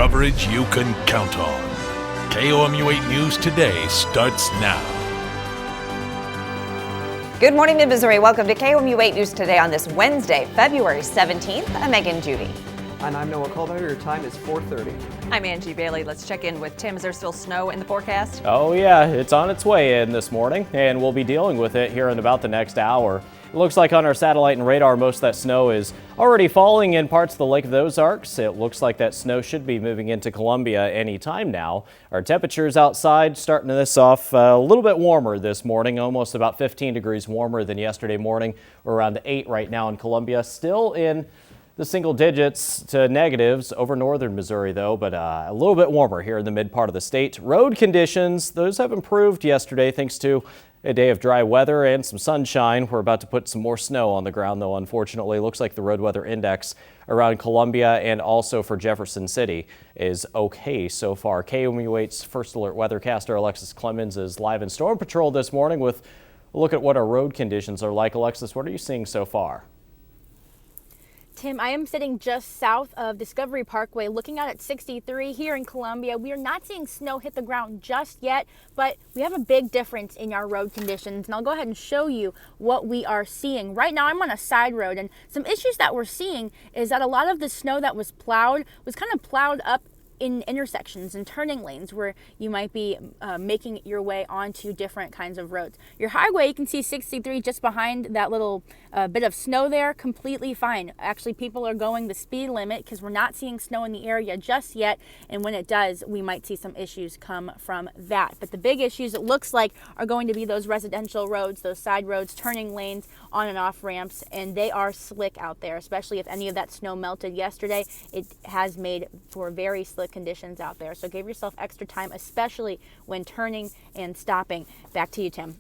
Coverage you can count on. KOMU 8 News Today starts now. Good morning, Mid-Missouri. Welcome to KOMU 8 News Today on this Wednesday, February 17th. I'm Megan Judy. And I'm Noah Colbert. Your time is 4:30. I'm Angie Bailey. Let's check in with Tim. Is there still snow in the forecast? Oh yeah, it's on its way in this morning, and we'll be dealing with it here in about the next hour. It looks like on our satellite and radar, most of that snow is already falling in parts of the Lake of the Ozarks. It looks like that snow should be moving into Columbia any time now. Our temperatures outside starting this off a little bit warmer this morning, almost about 15 degrees warmer than yesterday morning. We're around 8 right now in Columbia, still in the single digits to negatives over northern Missouri, though, but a little bit warmer here in the mid part of the state. Road conditions, those have improved yesterday thanks to a day of dry weather and some sunshine. We're about to put some more snow on the ground, though, unfortunately. Looks like the road weather index around Columbia and also for Jefferson City is okay so far. KOMU 8's First Alert weathercaster Alexis Clemens is live in Storm Patrol this morning with a look at what our road conditions are like. Alexis, what are you seeing so far? Tim, I am sitting just south of Discovery Parkway looking out at 63 here in Columbia. We are not seeing snow hit the ground just yet, but we have a big difference in our road conditions, and I'll go ahead and show you what we are seeing. Right now I'm on a side road, and some issues that we're seeing is that a lot of the snow that was kind of plowed up in intersections and turning lanes where you might be making your way onto different kinds of roads. Your highway, you can see 63 just behind that little bit of snow there, completely fine. Actually, people are going the speed limit because we're not seeing snow in the area just yet, and when it does, we might see some issues come from that. But the big issues, it looks like, are going to be those residential roads, those side roads, turning lanes, on and off ramps, and they are slick out there, especially if any of that snow melted yesterday. It has made for very slick conditions out there, so give yourself extra time, especially when turning and stopping. Back to you, Tim.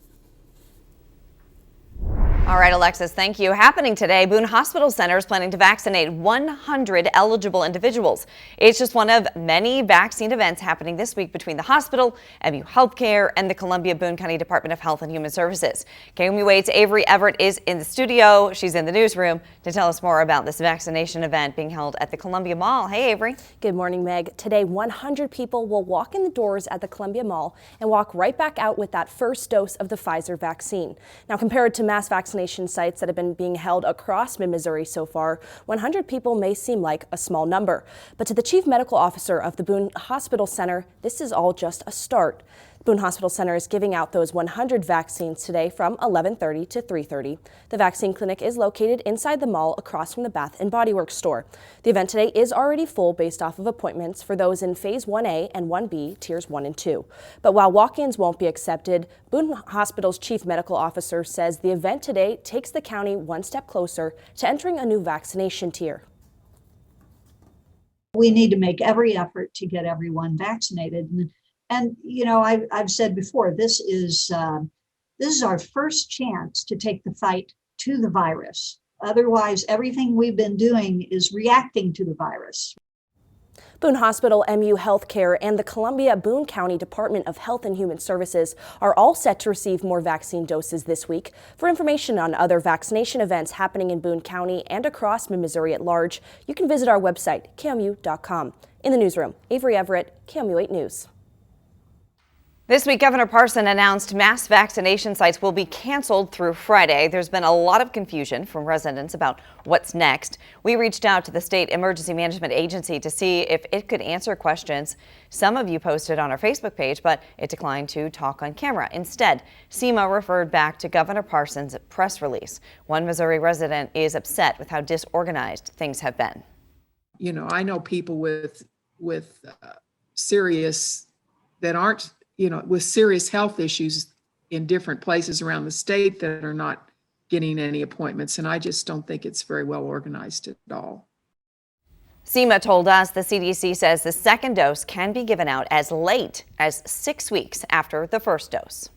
All right, Alexis, thank you. Happening today, Boone Hospital Center is planning to vaccinate 100 eligible individuals. It's just one of many vaccine events happening this week between the hospital, MU Healthcare, and the Columbia Boone County Department of Health and Human Services. KOMU 8's Avery Everett is in the studio. She's in the newsroom to tell us more about this vaccination event being held at the Columbia Mall. Hey, Avery. Good morning, Meg. Today, 100 people will walk in the doors at the Columbia Mall and walk right back out with that first dose of the Pfizer vaccine. Now, compared to mass vaccination sites that have been being held across mid-Missouri so far, 100 people may seem like a small number. But to the chief medical officer of the Boone Hospital Center, this is all just a start. Boone Hospital Center is giving out those 100 vaccines today from 11:30 to 3:30. The vaccine clinic is located inside the mall across from the Bath & Body Works store. The event today is already full based off of appointments for those in Phase 1A and 1B, Tiers 1 and 2. But while walk-ins won't be accepted, Boone Hospital's chief medical officer says the event today takes the county one step closer to entering a new vaccination tier. We need to make every effort to get everyone vaccinated. And you know, I've said before, this is our first chance to take the fight to the virus. Otherwise, everything we've been doing is reacting to the virus. Boone Hospital, MU Healthcare, and the Columbia Boone County Department of Health and Human Services are all set to receive more vaccine doses this week. For information on other vaccination events happening in Boone County and across Missouri at large, you can visit our website, KOMU.com. In the newsroom, Avery Everett, KOMU 8 News. This week, Governor Parson announced mass vaccination sites will be canceled through Friday. There's been a lot of confusion from residents about what's next. We reached out to the State Emergency Management Agency to see if it could answer questions some of you posted on our Facebook page, but it declined to talk on camera. Instead, SEMA referred back to Governor Parson's press release. One Missouri resident is upset with how disorganized things have been. You know, I know people with serious that aren't, with serious health issues in different places around the state that are not getting any appointments. And I just don't think it's very well organized at all. SEMA told us the CDC says the second dose can be given out as late as 6 weeks after the first dose.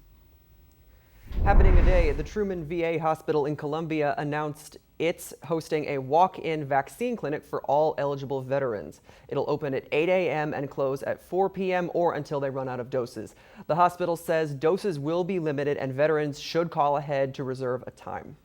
Happening today, the Truman VA Hospital in Columbia announced it's hosting a walk-in vaccine clinic for all eligible veterans. It'll open at 8 a.m. and close at 4 p.m. or until they run out of doses. The hospital says doses will be limited and veterans should call ahead to reserve a time.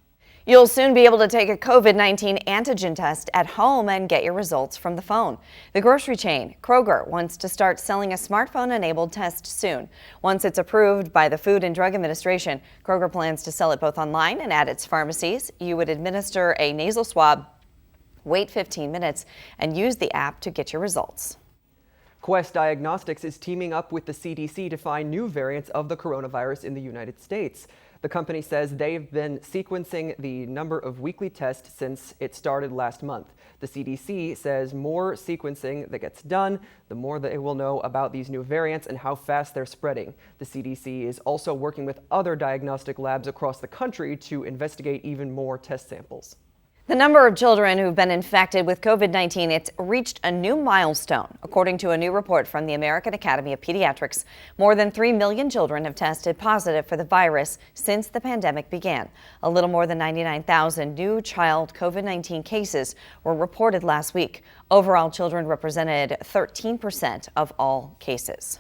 You'll soon be able to take a COVID-19 antigen test at home and get your results from the phone. The grocery chain, Kroger, wants to start selling a smartphone-enabled test soon. Once it's approved by the Food and Drug Administration, Kroger plans to sell it both online and at its pharmacies. You would administer a nasal swab, wait 15 minutes, and use the app to get your results. Quest Diagnostics is teaming up with the CDC to find new variants of the coronavirus in the United States. The company says they've been sequencing the number of weekly tests since it started last month. The CDC says more sequencing that gets done, the more they will know about these new variants and how fast they're spreading. The CDC is also working with other diagnostic labs across the country to investigate even more test samples. The number of children who've been infected with COVID-19, it's reached a new milestone. According to a new report from the American Academy of Pediatrics, more than 3 million children have tested positive for the virus since the pandemic began. A little more than 99,000 new child COVID-19 cases were reported last week. Overall, children represented 13% of all cases.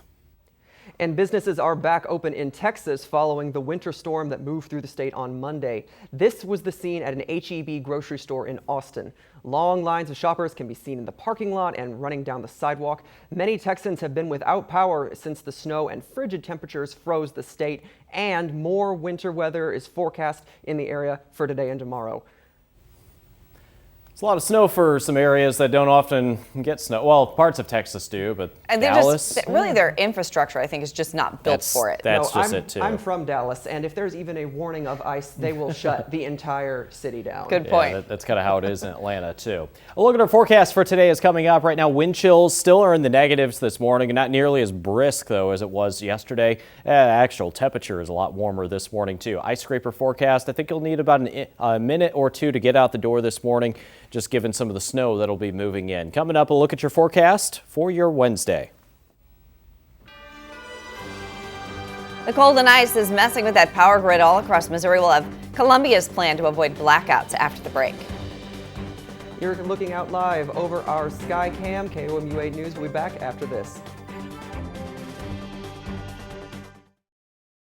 And businesses are back open in Texas following the winter storm that moved through the state on Monday. This was the scene at an H-E-B grocery store in Austin. Long lines of shoppers can be seen in the parking lot and running down the sidewalk. Many Texans have been without power since the snow and frigid temperatures froze the state, and more winter weather is forecast in the area for today and tomorrow. It's a lot of snow for some areas that don't often get snow. Well, parts of Texas do, but And Dallas? really their infrastructure, I think, is just not built for it. That's No, just it, too. I'm from Dallas, and if there's even a warning of ice, they will shut the entire city down. Good point. Yeah, that's kind of how it is in Atlanta, too. A look at our forecast for today is coming up. Right now, wind chills still are in the negatives this morning, and not nearly as brisk, though, as it was yesterday. Actual temperature is a lot warmer this morning, too. Ice scraper forecast, I think you'll need about a minute or two to get out the door this morning, just given some of the snow that'll be moving in. Coming up, a look at your forecast for your Wednesday. The cold and ice is messing with that power grid all across Missouri. We'll have Columbia's plan to avoid blackouts after the break. You're looking out live over our Skycam. KOMU 8 News will be back after this.